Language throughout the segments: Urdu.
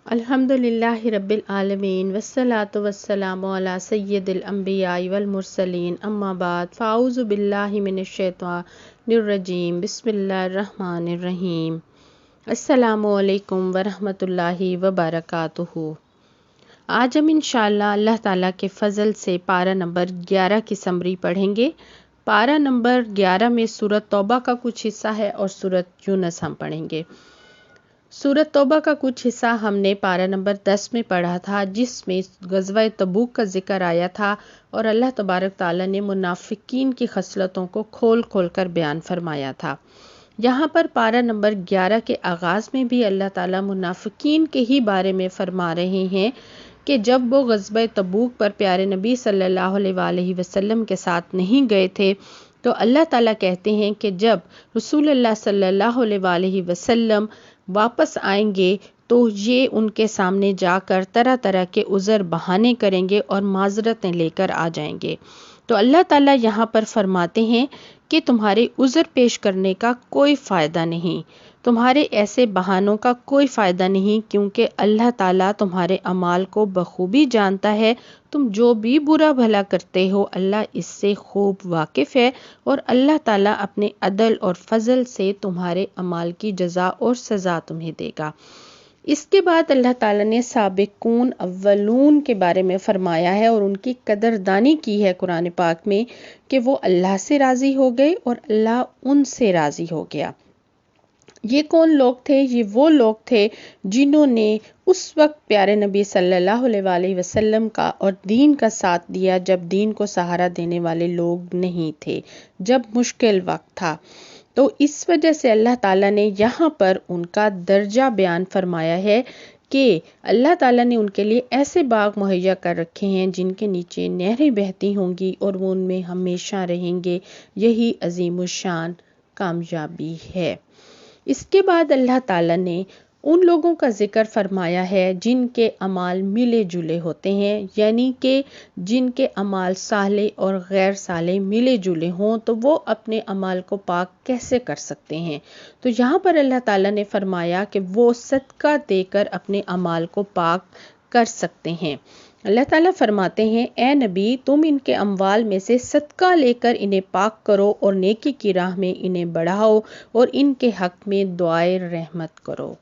الحمدللہ رب العالمین والصلاة والسلام علی سید الانبیاء والمرسلین اما بعد فاعوذ باللہ من الشیطان الرجیم بسم اللہ الرحمن الرحیم السلام علیکم ورحمۃ اللہ وبرکاتہ۔ آج ہم انشاءاللہ اللہ تعالیٰ کے فضل سے پارہ نمبر 11 کی سمری پڑھیں گے۔ پارہ نمبر 11 میں سورۃ توبہ کا کچھ حصہ ہے اور سورۃ یونس ہم پڑھیں گے۔ سورۃ توبہ کا کچھ حصہ ہم نے پارہ نمبر 10 میں پڑھا تھا، جس میں غزوہ تبوک کا ذکر آیا تھا اور اللہ تبارک تعالیٰ نے منافقین کی خصلتوں کو کھول کھول کر بیان فرمایا تھا۔ یہاں پر پارہ نمبر 11 کے آغاز میں بھی اللہ تعالیٰ منافقین کے ہی بارے میں فرما رہے ہیں کہ جب وہ غزوہ تبوک پر پیارے نبی صلی اللہ علیہ وآلہ وسلم کے ساتھ نہیں گئے تھے تو اللہ تعالیٰ کہتے ہیں کہ جب رسول اللہ صلی اللہ علیہ وآلہ وسلم واپس آئیں گے تو یہ ان کے سامنے جا کر طرح طرح کے عذر بہانے کریں گے اور معذرتیں لے کر آ جائیں گے۔ تو اللہ تعالیٰ یہاں پر فرماتے ہیں کہ تمہارے عذر پیش کرنے کا کوئی فائدہ نہیں، تمہارے ایسے بہانوں کا کوئی فائدہ نہیں، کیونکہ اللہ تعالیٰ تمہارے اعمال کو بخوبی جانتا ہے۔ تم جو بھی برا بھلا کرتے ہو اللہ اس سے خوب واقف ہے، اور اللہ تعالیٰ اپنے عدل اور فضل سے تمہارے اعمال کی جزا اور سزا تمہیں دے گا۔ اس کے بعد اللہ تعالیٰ نے سابقون اولون کے بارے میں فرمایا ہے اور ان کی قدردانی کی ہے قرآن پاک میں کہ وہ اللہ سے راضی ہو گئے اور اللہ ان سے راضی ہو گیا۔ یہ کون لوگ تھے؟ یہ وہ لوگ تھے جنہوں نے اس وقت پیارے نبی صلی اللہ علیہ وآلہ وسلم کا اور دین کا ساتھ دیا جب دین کو سہارا دینے والے لوگ نہیں تھے، جب مشکل وقت تھا۔ تو اس وجہ سے اللہ تعالیٰ نے یہاں پر ان کا درجہ بیان فرمایا ہے کہ اللہ تعالیٰ نے ان کے لیے ایسے باغ مہیا کر رکھے ہیں جن کے نیچے نہریں بہتی ہوں گی اور وہ ان میں ہمیشہ رہیں گے۔ یہی عظیم الشان کامیابی ہے۔ اس کے بعد اللہ تعالیٰ نے ان لوگوں کا ذکر فرمایا ہے جن کے اعمال ملے جلے ہوتے ہیں، یعنی کہ جن کے اعمال صالح اور غیر صالح ملے جلے ہوں تو وہ اپنے اعمال کو پاک کیسے کر سکتے ہیں۔ تو یہاں پر اللہ تعالیٰ نے فرمایا کہ وہ صدقہ دے کر اپنے اعمال کو پاک کر سکتے ہیں۔ اللہ تعالیٰ فرماتے ہیں اے نبی تم ان کے اموال میں سے صدقہ لے کر انہیں پاک کرو اور نیکی کی راہ میں انہیں بڑھاؤ اور ان کے حق میں دعائے رحمت کرو۔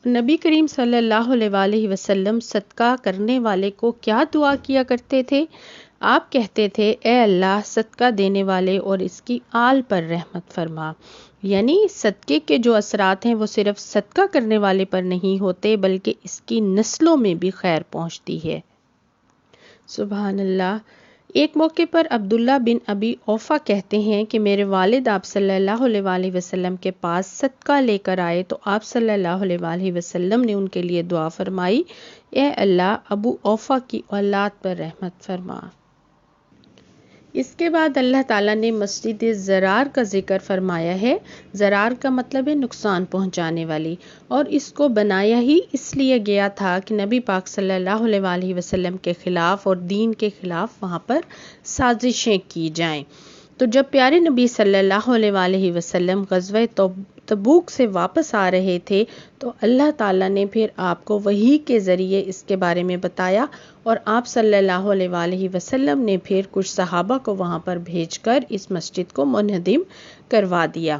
نبی کریم صلی اللہ علیہ وآلہ وسلم صدقہ کرنے والے کو کیا دعا کیا کرتے تھے؟ آپ کہتے تھے اے اللہ صدقہ دینے والے اور اس کی آل پر رحمت فرما، یعنی صدقے کے جو اثرات ہیں وہ صرف صدقہ کرنے والے پر نہیں ہوتے بلکہ اس کی نسلوں میں بھی خیر پہنچتی ہے۔ سبحان اللہ۔ ایک موقع پر عبداللہ بن ابی اوفا کہتے ہیں کہ میرے والد آپ صلی اللہ علیہ وآلہ وسلم کے پاس صدقہ لے کر آئے تو آپ صلی اللہ علیہ وآلہ وسلم نے ان کے لیے دعا فرمائی اے اللہ ابو اوفا کی اولاد پر رحمت فرما۔ اس کے بعد اللہ تعالیٰ نے مسجد زرار کا ذکر فرمایا ہے۔ زرار کا مطلب ہے نقصان پہنچانے والی، اور اس کو بنایا ہی اس لیے گیا تھا کہ نبی پاک صلی اللہ علیہ وآلہ وسلم کے خلاف اور دین کے خلاف وہاں پر سازشیں کی جائیں۔ تو جب پیارے نبی صلی اللہ علیہ وآلہ وسلم غزوہ تبوک سے واپس آ رہے تھے تو اللہ تعالیٰ نے پھر آپ کو وحی کے ذریعے اس کے بارے میں بتایا، اور آپ صلی اللہ علیہ وآلہ وسلم نے پھر کچھ صحابہ کو وہاں پر بھیج کر اس مسجد کو منہدم کروا دیا۔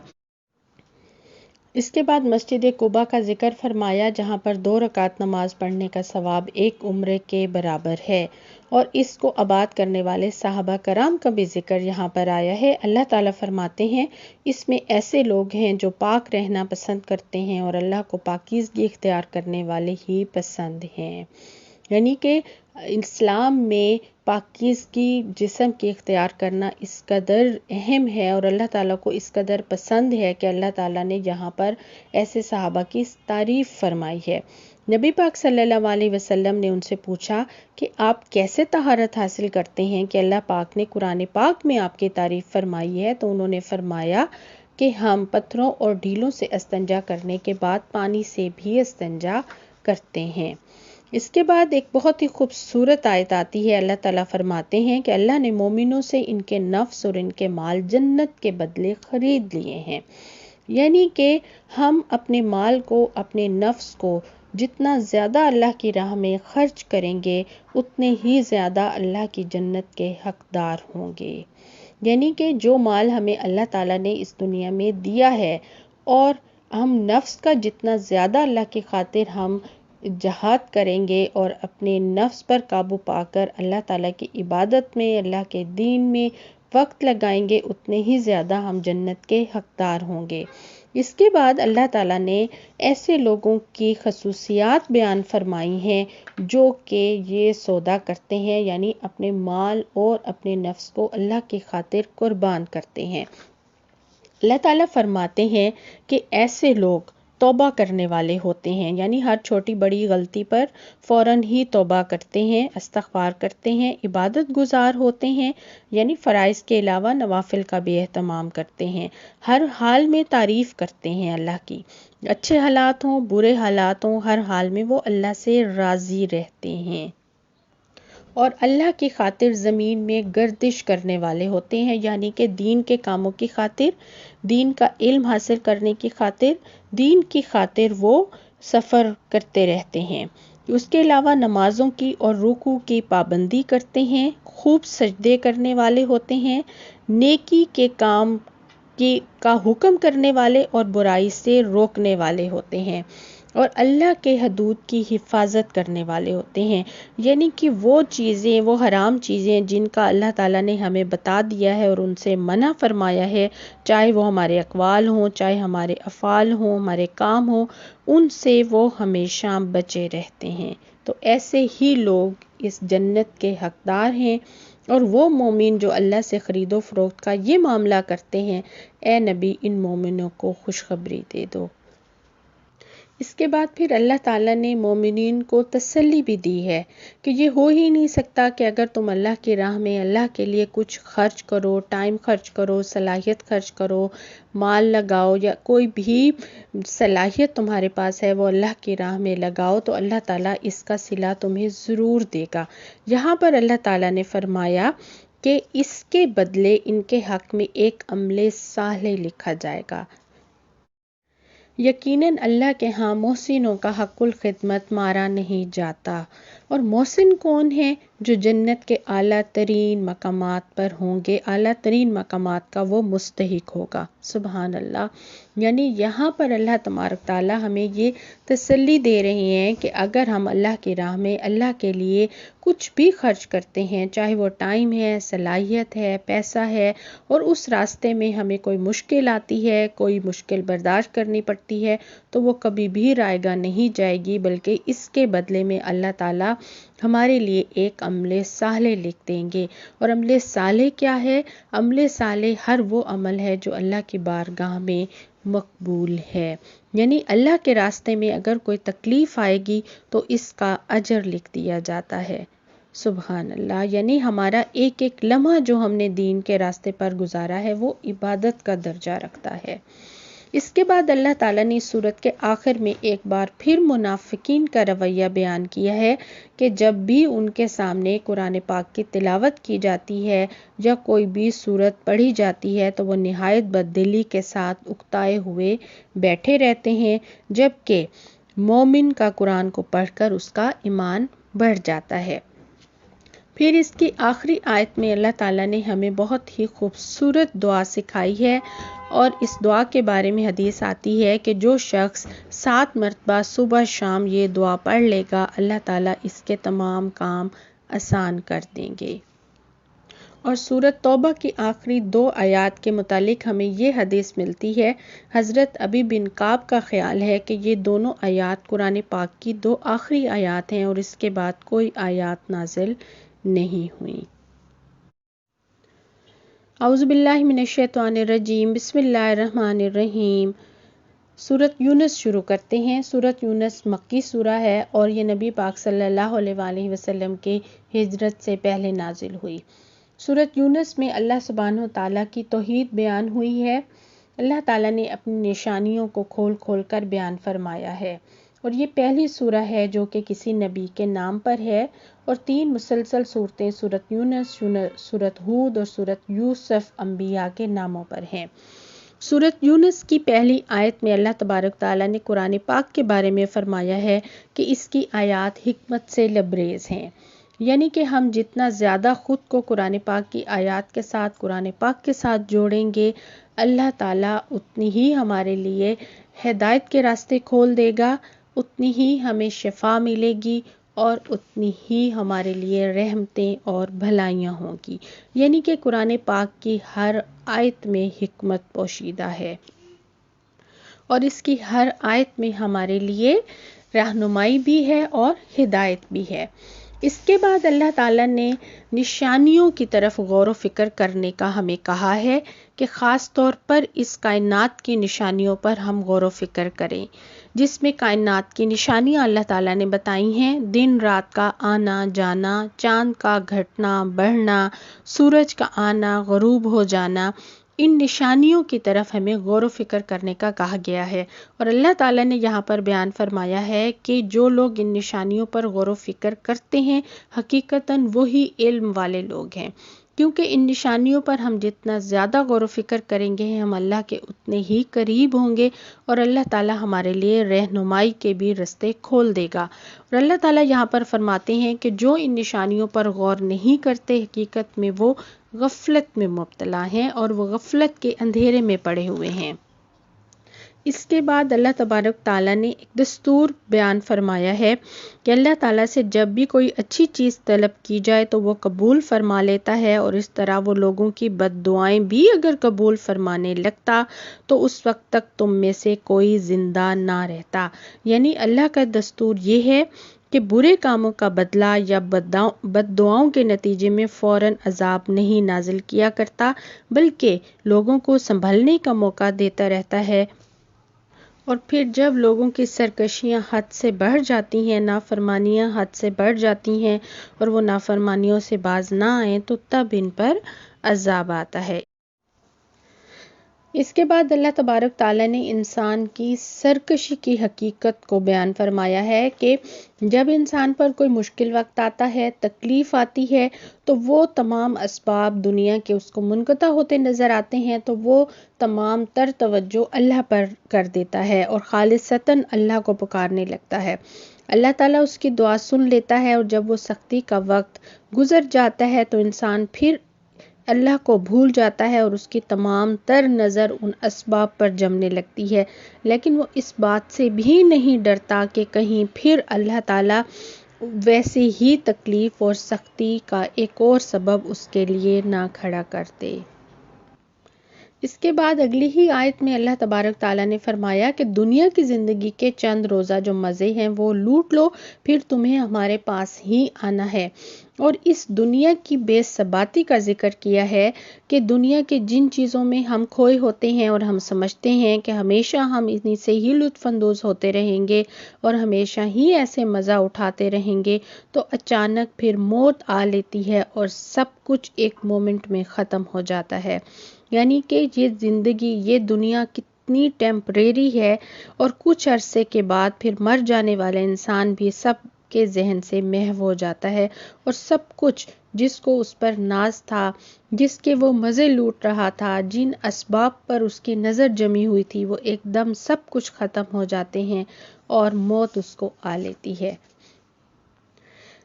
اس کے بعد مسجد قباء کا ذکر فرمایا جہاں پر 2 رکعت نماز پڑھنے کا ثواب 1 عمرے کے برابر ہے، اور اس کو آباد کرنے والے صحابہ کرام کا بھی ذکر یہاں پر آیا ہے۔ اللہ تعالیٰ فرماتے ہیں اس میں ایسے لوگ ہیں جو پاک رہنا پسند کرتے ہیں اور اللہ کو پاکیزگی اختیار کرنے والے ہی پسند ہیں، یعنی کہ اسلام میں پاکیزگی جسم کی اختیار کرنا اس قدر اہم ہے اور اللہ تعالیٰ کو اس قدر پسند ہے کہ اللہ تعالیٰ نے یہاں پر ایسے صحابہ کی تعریف فرمائی ہے۔ نبی پاک صلی اللہ علیہ وسلم نے ان سے پوچھا کہ آپ کیسے طہارت حاصل کرتے ہیں کہ اللہ پاک نے قرآن پاک میں آپ کی تعریف فرمائی ہے؟ تو انہوں نے فرمایا کہ ہم پتھروں اور ڈھیلوں سے استنجا کرنے کے بعد پانی سے بھی استنجا کرتے ہیں۔ اس کے بعد ایک بہت ہی خوبصورت آیت آتی ہے۔ اللہ تعالیٰ فرماتے ہیں کہ اللہ نے مومنوں سے ان کے نفس اور ان کے مال جنت کے بدلے خرید لیے ہیں، یعنی کہ ہم اپنے مال کو، اپنے نفس کو جتنا زیادہ اللہ کی راہ میں خرچ کریں گے اتنے ہی زیادہ اللہ کی جنت کے حقدار ہوں گے۔ یعنی کہ جو مال ہمیں اللہ تعالیٰ نے اس دنیا میں دیا ہے، اور ہم نفس کا جتنا زیادہ اللہ کی خاطر ہم جہاد کریں گے اور اپنے نفس پر قابو پا کر اللہ تعالیٰ کی عبادت میں، اللہ کے دین میں وقت لگائیں گے، اتنے ہی زیادہ ہم جنت کے حقدار ہوں گے۔ اس کے بعد اللہ تعالیٰ نے ایسے لوگوں کی خصوصیات بیان فرمائی ہیں جو کہ یہ سودا کرتے ہیں، یعنی اپنے مال اور اپنے نفس کو اللہ کی خاطر قربان کرتے ہیں۔ اللہ تعالیٰ فرماتے ہیں کہ ایسے لوگ توبہ کرنے والے ہوتے ہیں، یعنی ہر چھوٹی بڑی غلطی پر فوراً ہی توبہ کرتے ہیں، استغفار کرتے ہیں، عبادت گزار ہوتے ہیں، یعنی فرائض کے علاوہ نوافل کا بھی اہتمام کرتے ہیں، ہر حال میں تعریف کرتے ہیں اللہ کی، اچھے حالات ہوں برے حالات ہوں ہر حال میں وہ اللہ سے راضی رہتے ہیں، اور اللہ کی خاطر زمین میں گردش کرنے والے ہوتے ہیں، یعنی کہ دین کے کاموں کی خاطر، دین کا علم حاصل کرنے کی خاطر، دین کی خاطر وہ سفر کرتے رہتے ہیں۔ اس کے علاوہ نمازوں کی اور رکوع کی پابندی کرتے ہیں، خوب سجدے کرنے والے ہوتے ہیں، نیکی کے کام کا حکم کرنے والے اور برائی سے روکنے والے ہوتے ہیں، اور اللہ کے حدود کی حفاظت کرنے والے ہوتے ہیں، یعنی کہ وہ چیزیں، وہ حرام چیزیں جن کا اللہ تعالیٰ نے ہمیں بتا دیا ہے اور ان سے منع فرمایا ہے، چاہے وہ ہمارے اقوال ہوں، چاہے ہمارے افعال ہوں، ہمارے کام ہوں، ان سے وہ ہمیشہ بچے رہتے ہیں۔ تو ایسے ہی لوگ اس جنت کے حقدار ہیں، اور وہ مومن جو اللہ سے خرید و فروخت کا یہ معاملہ کرتے ہیں، اے نبی ان مومنوں کو خوشخبری دے دو۔ اس کے بعد پھر اللہ تعالیٰ نے مومنین کو تسلی بھی دی ہے کہ یہ ہو ہی نہیں سکتا کہ اگر تم اللہ کی راہ میں اللہ کے لیے کچھ خرچ کرو، ٹائم خرچ کرو، صلاحیت خرچ کرو، مال لگاؤ، یا کوئی بھی صلاحیت تمہارے پاس ہے وہ اللہ کی راہ میں لگاؤ تو اللہ تعالیٰ اس کا صلہ تمہیں ضرور دے گا۔ یہاں پر اللہ تعالیٰ نے فرمایا کہ اس کے بدلے ان کے حق میں ایک عمل صالح لکھا جائے گا۔ یقیناً اللہ کے ہاں محسنوں کا حق الخدمت مارا نہیں جاتا۔ اور محسن کون ہے؟ جو جنت کے اعلیٰ ترین مقامات پر ہوں گے، اعلیٰ ترین مقامات کا وہ مستحق ہوگا۔ سبحان اللہ۔ یعنی یہاں پر اللہ تبارک تعالیٰ ہمیں یہ تسلی دے رہے ہیں کہ اگر ہم اللہ کی راہ میں اللہ کے لیے کچھ بھی خرچ کرتے ہیں، چاہے وہ ٹائم ہے، صلاحیت ہے، پیسہ ہے، اور اس راستے میں ہمیں کوئی مشکل آتی ہے، کوئی مشکل برداشت کرنی پڑتی ہے، تو وہ کبھی بھی رائیگاں نہیں جائے گی، بلکہ اس کے بدلے میں اللہ تعالیٰ ہمارے لیے ایک عمل صالح لکھ دیں گے۔ اور عمل صالح کیا ہے؟ عمل صالح ہر وہ عمل ہے جو اللہ کی بارگاہ میں مقبول ہے، یعنی اللہ کے راستے میں اگر کوئی تکلیف آئے گی تو اس کا اجر لکھ دیا جاتا ہے۔ سبحان اللہ۔ یعنی ہمارا ایک ایک لمحہ جو ہم نے دین کے راستے پر گزارا ہے وہ عبادت کا درجہ رکھتا ہے۔ اس کے بعد اللہ تعالیٰ نے اس سورت کے آخر میں ایک بار پھر منافقین کا رویہ بیان کیا ہے کہ جب بھی ان کے سامنے قرآن پاک کی تلاوت کی جاتی ہے یا کوئی بھی سورت پڑھی جاتی ہے تو وہ نہایت بددلی کے ساتھ اکتائے ہوئے بیٹھے رہتے ہیں، جبکہ مومن کا قرآن کو پڑھ کر اس کا ایمان بڑھ جاتا ہے۔ پھر اس کی آخری آیت میں اللہ تعالیٰ نے ہمیں بہت ہی خوبصورت دعا سکھائی ہے، اور اس دعا کے بارے میں حدیث آتی ہے کہ جو شخص 7 مرتبہ صبح شام یہ دعا پڑھ لے گا اللہ تعالیٰ اس کے تمام کام آسان کر دیں گے۔ اور سورۃ توبہ کی آخری 2 آیات کے متعلق ہمیں یہ حدیث ملتی ہے، حضرت ابی بن کعب کا خیال ہے کہ یہ دونوں آیات قرآن پاک کی 2 آخری آیات ہیں اور اس کے بعد کوئی آیات نازل نہیں ہوئی۔ اعوذ باللہ من الشیطان الرجیم، بسم اللہ الرحمن الرحیم۔ سورۃ یونس شروع کرتے ہیں۔ سورۃ یونس مکی سورہ ہے اور یہ نبی پاک صلی اللہ علیہ وآلہ وسلم کے ہجرت سے پہلے نازل ہوئی۔ سورۃ یونس میں اللہ سبحانہ و تعالیٰ کی توحید بیان ہوئی ہے۔ اللہ تعالیٰ نے اپنی نشانیوں کو کھول کھول کر بیان فرمایا ہے، اور یہ پہلی سورہ ہے جو کہ کسی نبی کے نام پر ہے، اور 3 مسلسل صورتیں سورۃ یونس، سورۃ ہود اور سورۃ یوسف انبیاء کے ناموں پر ہیں۔ سورۃ یونس کی پہلی آیت میں اللہ تبارک تعالیٰ نے قرآن پاک کے بارے میں فرمایا ہے کہ اس کی آیات حکمت سے لبریز ہیں، یعنی کہ ہم جتنا زیادہ خود کو قرآن پاک کی آیات کے ساتھ، قرآن پاک کے ساتھ جوڑیں گے، اللہ تعالیٰ اتنی ہی ہمارے لیے ہدایت کے راستے کھول دے گا، اتنی ہی ہمیں شفا ملے گی اور اتنی ہی ہمارے لیے رحمتیں اور بھلائیاں ہوں گی۔ یعنی کہ قرآن پاک کی ہر آیت میں حکمت پوشیدہ ہے اور اس کی ہر آیت میں ہمارے لیے رہنمائی بھی ہے اور ہدایت بھی ہے۔ اس کے بعد اللہ تعالیٰ نے نشانیوں کی طرف غور و فکر کرنے کا ہمیں کہا ہے کہ خاص طور پر اس کائنات کی نشانیوں پر ہم غور و فکر کریں، جس میں کائنات کی نشانیاں اللہ تعالیٰ نے بتائی ہیں: دن رات کا آنا جانا، چاند کا گھٹنا بڑھنا، سورج کا آنا غروب ہو جانا۔ ان نشانیوں کی طرف ہمیں غور و فکر کرنے کا کہا گیا ہے، اور اللہ تعالیٰ نے یہاں پر بیان فرمایا ہے کہ جو لوگ ان نشانیوں پر غور و فکر کرتے ہیں حقیقتاً وہی علم والے لوگ ہیں، کیونکہ ان نشانیوں پر ہم جتنا زیادہ غور و فکر کریں گے ہم اللہ کے اتنے ہی قریب ہوں گے، اور اللہ تعالیٰ ہمارے لیے رہنمائی کے بھی راستے کھول دے گا۔ اور اللہ تعالیٰ یہاں پر فرماتے ہیں کہ جو ان نشانیوں پر غور نہیں کرتے حقیقت میں وہ غفلت میں مبتلا ہیں اور وہ غفلت کے اندھیرے میں پڑے ہوئے ہیں۔ اس کے بعد اللہ تبارک تعالیٰ نے ایک دستور بیان فرمایا ہے کہ اللہ تعالیٰ سے جب بھی کوئی اچھی چیز طلب کی جائے تو وہ قبول فرما لیتا ہے، اور اس طرح وہ لوگوں کی بد دعائیں بھی اگر قبول فرمانے لگتا تو اس وقت تک تم میں سے کوئی زندہ نہ رہتا۔ یعنی اللہ کا دستور یہ ہے کہ برے کاموں کا بدلہ یا بد دعاؤں کے نتیجے میں فوراً عذاب نہیں نازل کیا کرتا، بلکہ لوگوں کو سنبھلنے کا موقع دیتا رہتا ہے، اور پھر جب لوگوں کی سرکشیاں حد سے بڑھ جاتی ہیں، نافرمانیاں حد سے بڑھ جاتی ہیں اور وہ نافرمانیوں سے باز نہ آئیں تو تب ان پر عذاب آتا ہے۔ اس کے بعد اللہ تبارک تعالیٰ نے انسان کی سرکشی کی حقیقت کو بیان فرمایا ہے کہ جب انسان پر کوئی مشکل وقت آتا ہے، تکلیف آتی ہے، تو وہ تمام اسباب دنیا کے اس کو منقطع ہوتے نظر آتے ہیں، تو وہ تمام تر توجہ اللہ پر کر دیتا ہے اور خالصتاً اللہ کو پکارنے لگتا ہے۔ اللہ تعالیٰ اس کی دعا سن لیتا ہے، اور جب وہ سختی کا وقت گزر جاتا ہے تو انسان پھر اللہ کو بھول جاتا ہے اور اس کی تمام تر نظر ان اسباب پر جمنے لگتی ہے، لیکن وہ اس بات سے بھی نہیں ڈرتا کہ کہیں پھر اللہ تعالیٰ ویسے ہی تکلیف اور سختی کا ایک اور سبب اس کے لیے نہ کھڑا کرتے۔ اس کے بعد اگلی ہی آیت میں اللہ تبارک تعالیٰ نے فرمایا کہ دنیا کی زندگی کے چند روزہ جو مزے ہیں وہ لوٹ لو، پھر تمہیں ہمارے پاس ہی آنا ہے۔ اور اس دنیا کی بے ثباتی کا ذکر کیا ہے کہ دنیا کے جن چیزوں میں ہم کھوئے ہوتے ہیں اور ہم سمجھتے ہیں کہ ہمیشہ ہم انہی سے ہی لطف اندوز ہوتے رہیں گے اور ہمیشہ ہی ایسے مزہ اٹھاتے رہیں گے، تو اچانک پھر موت آ لیتی ہے اور سب کچھ ایک مومنٹ میں ختم ہو جاتا ہے۔ یعنی کہ یہ زندگی، یہ دنیا کتنی ٹیمپریری ہے، اور کچھ عرصے کے بعد پھر مر جانے والا انسان بھی سب کے ذہن سے محو ہو جاتا ہے، اور سب کچھ جس کو اس پر ناز تھا، جس کے وہ مزے لوٹ رہا تھا، جن اسباب پر اس کی نظر جمی ہوئی تھی، وہ ایک دم سب کچھ ختم ہو جاتے ہیں اور موت اس کو آ لیتی ہے۔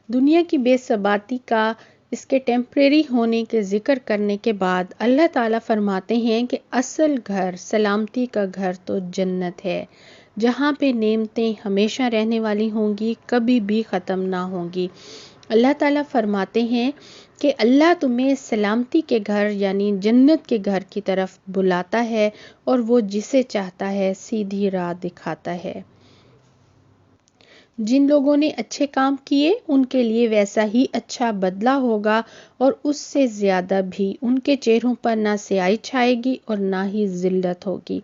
دنیا کی بے ثباتی کا، اس کے ٹیمپریری ہونے کے ذکر کرنے کے بعد اللہ تعالیٰ فرماتے ہیں کہ اصل گھر، سلامتی کا گھر تو جنت ہے، جہاں پہ نعمتیں ہمیشہ رہنے والی ہوں گی، کبھی بھی ختم نہ ہوں گی۔ اللہ تعالیٰ فرماتے ہیں کہ اللہ تمہیں سلامتی کے گھر یعنی جنت کے گھر کی طرف بلاتا ہے، اور وہ جسے چاہتا ہے سیدھی راہ دکھاتا ہے۔ جن لوگوں نے اچھے کام کیے ان کے لیے ویسا ہی اچھا بدلہ ہوگا، اور اس سے زیادہ بھی۔ ان کے چہروں پر نہ سیاہی چھائے گی اور نہ ہی ذلت ہوگی۔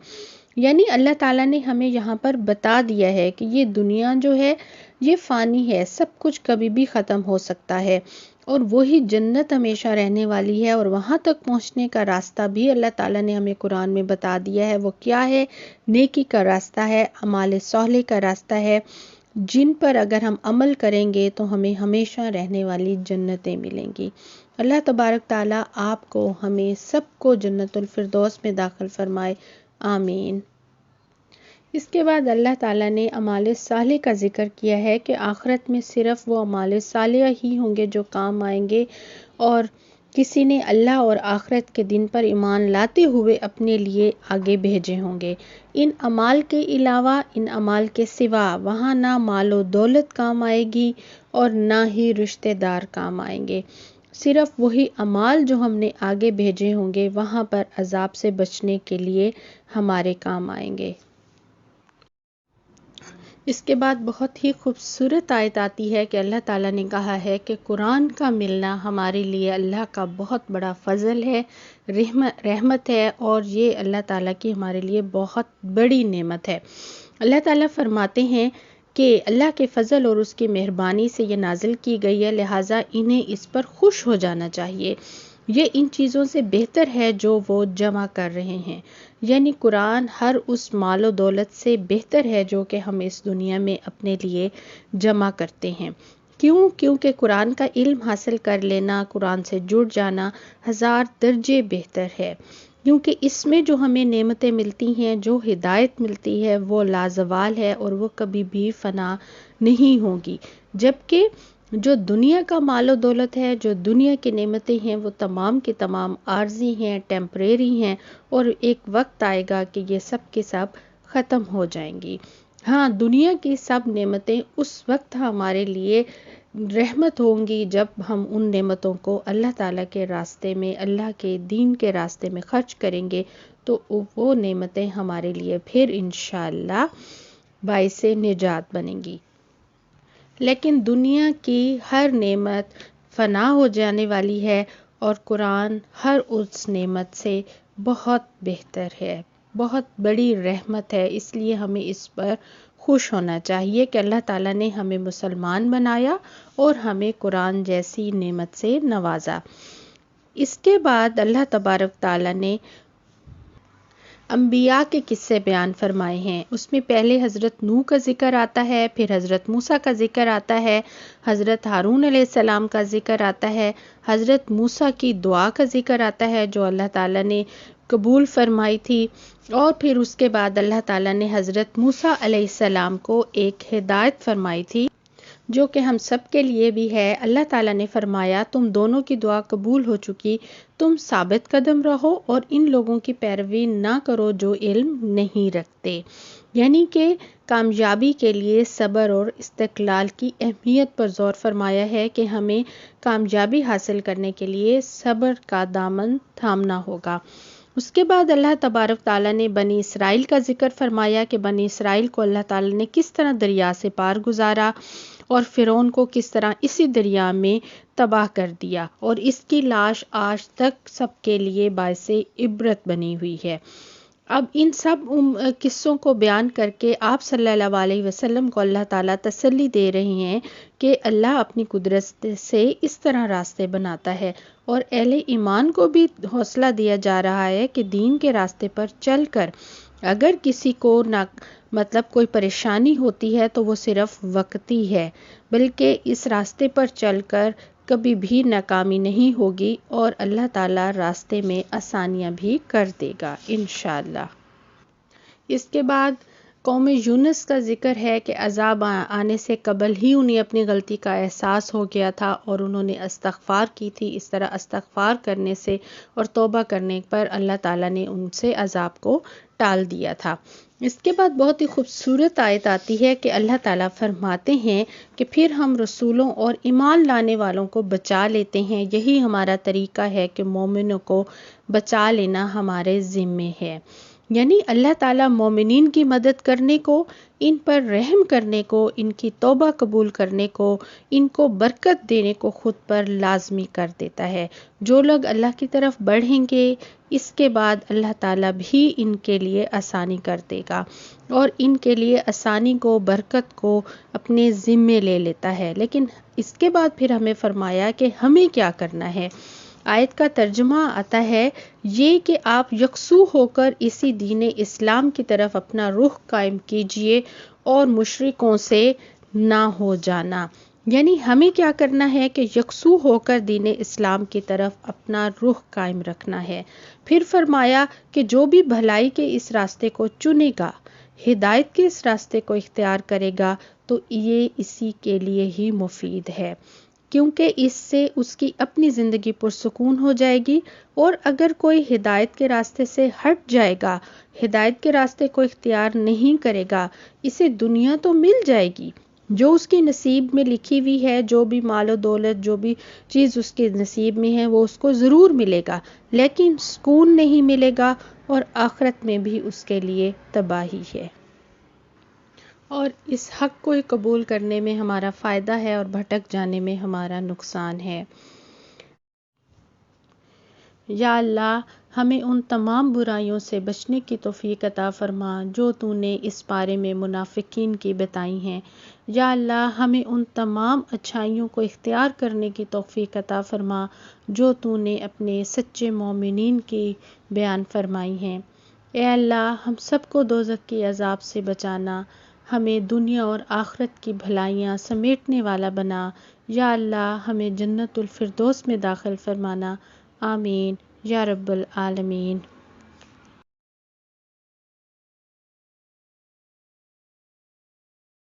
یعنی اللہ تعالیٰ نے ہمیں یہاں پر بتا دیا ہے کہ یہ دنیا جو ہے یہ فانی ہے، سب کچھ کبھی بھی ختم ہو سکتا ہے، اور وہی جنت ہمیشہ رہنے والی ہے، اور وہاں تک پہنچنے کا راستہ بھی اللہ تعالیٰ نے ہمیں قرآن میں بتا دیا ہے۔ وہ کیا ہے؟ نیکی کا راستہ ہے، اعمال صالح کا راستہ ہے، جن پر اگر ہم عمل کریں گے تو ہمیں ہمیشہ رہنے والی جنتیں ملیں گی۔ اللہ تبارک تعالیٰ آپ کو ہمیں سب کو جنت الفردوس میں داخل فرمائے، آمین۔ اس کے بعد اللہ تعالیٰ نے اعمال صالح کا ذکر کیا ہے کہ آخرت میں صرف وہ اعمال صالح ہی ہوں گے جو کام آئیں گے، اور کسی نے اللہ اور آخرت کے دن پر ایمان لاتے ہوئے اپنے لیے آگے بھیجے ہوں گے۔ ان اعمال کے علاوہ، ان اعمال کے سوا وہاں نہ مال و دولت کام آئے گی اور نہ ہی رشتہ دار کام آئیں گے۔ صرف وہی اعمال جو ہم نے آگے بھیجے ہوں گے وہاں پر عذاب سے بچنے کے لیے ہمارے کام آئیں گے۔ اس کے بعد بہت ہی خوبصورت آیت آتی ہے کہ اللہ تعالیٰ نے کہا ہے کہ قرآن کا ملنا ہمارے لیے اللہ کا بہت بڑا فضل ہے، رحمت ہے، اور یہ اللہ تعالیٰ کی ہمارے لیے بہت بڑی نعمت ہے۔ اللہ تعالیٰ فرماتے ہیں کہ اللہ کے فضل اور اس کی مہربانی سے یہ نازل کی گئی ہے، لہٰذا انہیں اس پر خوش ہو جانا چاہیے۔ یہ ان چیزوں سے بہتر ہے جو وہ جمع کر رہے ہیں، یعنی قرآن ہر اس مال و دولت سے بہتر ہے جو کہ ہم اس دنیا میں اپنے لیے جمع کرتے ہیں۔ کیونکہ قرآن کا علم حاصل کر لینا، قرآن سے جڑ جانا 1000 درجے بہتر ہے، کیونکہ اس میں جو ہمیں نعمتیں ملتی ہیں، جو ہدایت ملتی ہے، وہ لازوال ہے اور وہ کبھی بھی فنا نہیں ہوگی، جبکہ جو دنیا کا مال و دولت ہے، جو دنیا کی نعمتیں ہیں، وہ تمام کی تمام عارضی ہیں، ٹیمپریری ہیں، اور ایک وقت آئے گا کہ یہ سب کے سب ختم ہو جائیں گی۔ ہاں، دنیا کی سب نعمتیں اس وقت ہمارے لیے رحمت ہوں گی جب ہم ان نعمتوں کو اللہ تعالیٰ کے راستے میں، اللہ کے دین کے راستے میں خرچ کریں گے، تو وہ نعمتیں ہمارے لیے پھر انشاءاللہ باعث نجات بنیں گی۔ لیکن دنیا کی ہر نعمت فنا ہو جانے والی ہے، اور قرآن ہر اس نعمت سے بہت بہتر ہے، بہت بڑی رحمت ہے۔ اس لیے ہمیں اس پر خوش ہونا چاہیے کہ اللہ تعالیٰ نے ہمیں مسلمان بنایا اور ہمیں قرآن جیسی نعمت سے نوازا۔ اس کے بعد اللہ تبارک تعالیٰ نے انبیاء کے قصے بیان فرمائے ہیں۔ اس میں پہلے حضرت نوح کا ذکر آتا ہے، پھر حضرت موسیٰ کا ذکر آتا ہے، حضرت ہارون علیہ السلام کا ذکر آتا ہے، حضرت موسیٰ کی دعا کا ذکر آتا ہے جو اللہ تعالیٰ نے قبول فرمائی تھی، اور پھر اس کے بعد اللہ تعالیٰ نے حضرت موسیٰ علیہ السلام کو ایک ہدایت فرمائی تھی جو کہ ہم سب کے لیے بھی ہے۔ اللہ تعالیٰ نے فرمایا، تم دونوں کی دعا قبول ہو چکی، تم ثابت قدم رہو اور ان لوگوں کی پیروی نہ کرو جو علم نہیں رکھتے۔ یعنی کہ کامیابی کے لیے صبر اور استقلال کی اہمیت پر زور فرمایا ہے کہ ہمیں کامیابی حاصل کرنے کے لیے صبر کا دامن تھامنا ہوگا۔ اس کے بعد اللہ تبارک تعالیٰ نے بنی اسرائیل کا ذکر فرمایا کہ بنی اسرائیل کو اللہ تعالیٰ نے کس طرح دریا سے پار گزارا اور فرعون کو کس طرح اسی دریا میں تباہ کر دیا، اور اس کی لاش آج تک سب کے لیے باعث عبرت بنی ہوئی ہے۔ اب ان سب قصوں کو بیان کر کے آپ صلی اللہ علیہ وسلم کو اللہ تعالیٰ تسلی دے رہے ہیں کہ اللہ اپنی قدرت سے اس طرح راستے بناتا ہے، اور اہل ایمان کو بھی حوصلہ دیا جا رہا ہے کہ دین کے راستے پر چل کر اگر کسی کو کوئی پریشانی ہوتی ہے تو وہ صرف وقتی ہے، بلکہ اس راستے پر چل کر کبھی بھی ناکامی نہیں ہوگی، اور اللہ تعالیٰ راستے میں آسانیاں بھی کر دے گا انشاءاللہ۔ اس کے بعد قوم یونس کا ذکر ہے کہ عذاب آنے سے قبل ہی انہیں اپنی غلطی کا احساس ہو گیا تھا اور انہوں نے استغفار کی تھی۔ اس طرح استغفار کرنے سے اور توبہ کرنے پر اللہ تعالیٰ نے ان سے عذاب کو ٹال دیا تھا۔ اس کے بعد بہت ہی خوبصورت آیت آتی ہے کہ اللہ تعالیٰ فرماتے ہیں کہ پھر ہم رسولوں اور ایمان لانے والوں کو بچا لیتے ہیں۔ یہی ہمارا طریقہ ہے کہ مومنوں کو بچا لینا ہمارے ذمے ہے، یعنی اللہ تعالیٰ مومنین کی مدد کرنے کو، ان پر رحم کرنے کو، ان کی توبہ قبول کرنے کو، ان کو برکت دینے کو خود پر لازمی کر دیتا ہے۔ جو لوگ اللہ کی طرف بڑھیں گے اس کے بعد اللہ تعالیٰ بھی ان کے لیے آسانی کر دے گا، اور ان کے لیے آسانی کو، برکت کو اپنے ذمے لے لیتا ہے۔ لیکن اس کے بعد پھر ہمیں فرمایا کہ ہمیں کیا کرنا ہے۔ آیت کا ترجمہ آتا ہے یہ کہ آپ یکسو ہو کر اسی دین اسلام کی طرف اپنا رخ قائم کیجئے اور مشرکوں سے نہ ہو جانا، یعنی ہمیں کیا کرنا ہے کہ یکسو ہو کر دین اسلام کی طرف اپنا رخ قائم رکھنا ہے۔ پھر فرمایا کہ جو بھی بھلائی کے اس راستے کو چنے گا، ہدایت کے اس راستے کو اختیار کرے گا، تو یہ اسی کے لیے ہی مفید ہے، کیونکہ اس سے اس کی اپنی زندگی پرسکون ہو جائے گی۔ اور اگر کوئی ہدایت کے راستے سے ہٹ جائے گا، ہدایت کے راستے کو اختیار نہیں کرے گا، اسے دنیا تو مل جائے گی، جو اس کی نصیب میں لکھی ہوئی ہے، جو بھی مال و دولت، جو بھی چیز اس کے نصیب میں ہے، وہ اس کو ضرور ملے گا، لیکن سکون نہیں ملے گا، اور آخرت میں بھی اس کے لیے تباہی ہے۔ اور اس حق کو قبول کرنے میں ہمارا فائدہ ہے اور بھٹک جانے میں ہمارا نقصان ہے۔ یا اللہ، ہمیں ان تمام برائیوں سے بچنے کی توفیق عطا فرما جو تو نے اس بارے میں منافقین کی بتائی ہیں۔ یا اللہ، ہمیں ان تمام اچھائیوں کو اختیار کرنے کی توفیق عطا فرما جو تو نے اپنے سچے مومنین کی بیان فرمائی ہیں۔ اے اللہ، ہم سب کو دوزخ کی عذاب سے بچانا، ہمیں دنیا اور آخرت کی بھلائیاں سمیٹنے والا بنا۔ یا اللہ، ہمیں جنت الفردوس میں داخل فرمانا۔ آمین یا رب العالمین۔